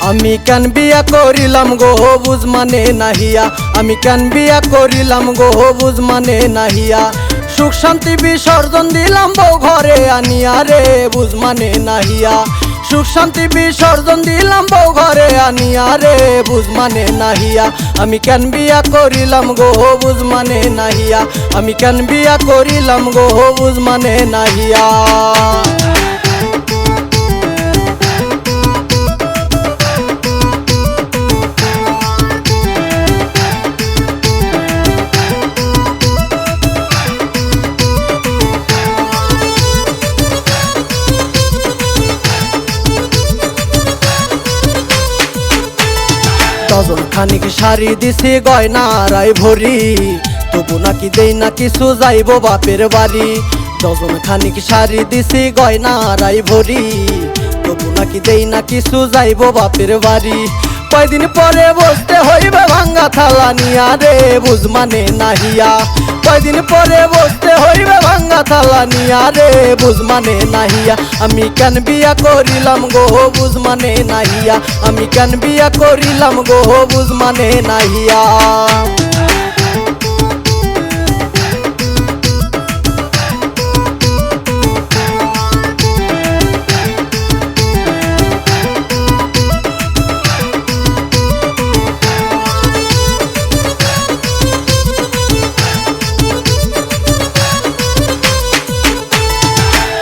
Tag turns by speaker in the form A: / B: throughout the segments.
A: আমি কেন বিয়া করিলাম গো বুঝ মানে নাহিয়া, আমি কেন বিয়া করিলাম গো বুঝ মানে নাহিয়া। সুখ শান্তি বিসর্জন দিলাম বউ ঘরে আনিয়া রে বুঝ মানে নাহিয়া। সুখ শান্তি বিসর্জন দিলাম বউ ঘরে আনিয়া রে বুঝ মানে নাহিয়া। আমি কেন বিয়া করিলাম গো বুঝ মানে নাহিয়া, আমি কেন বিয়া করিলাম গো বুঝ মানে নাহিয়া। ডজন খানিক শাড়ি দিছি গয়নারাই ভরি, তবু নাকি দেই না কিছু যাইব বাপের বাড়ি। ডজন খানিক শাড়ি দিছি গয়নারাই ভরি, তবু নাকি দেই না কিছু যাইব বাপের বাড়ি। কয়দিন পরে বসতে হইবে ভাঙ্গা থালা নিয়া রে বুঝ মানে নাহিয়া। কয়দিন পরে বসতে হইবে ভাঙ্গা থালা নিয়া রে বুঝ মানে নাহিয়া। আমি কেন বিয়া করিলাম গো বুঝ মানে নাহিয়া, আমি কেন বিয়া করিলাম গো বুঝ মানে নাহিয়া।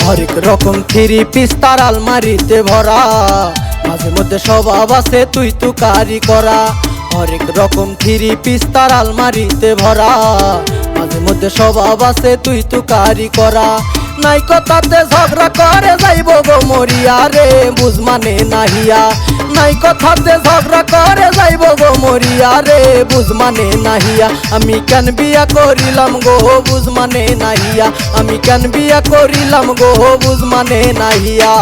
A: হরেক রকম থ্রি পিস তার আলমারিতে ভরা, মাঝে মধ্যে স্বভাব আছে তুই তুকারি করা। হরেক রকম থ্রি পিস তার আলমারিতে ভরা, মাঝে মধ্যে স্বভাব আছে তুই তুকারি করা। নাই কথাতে ঝগড়া করে যাইব গো মরিয়া রে বুঝ মানে নাহিয়া। নাই কথাতে ঝগড়া করে যাইব গো মরিয়া রে বুঝ মানে নাহিয়া। আমি কেন বিয়া করিলাম গো বুঝ মানে নাহিয়া, আমি কেন বিয়া করিলাম গো বুঝ মানে নাহিয়া।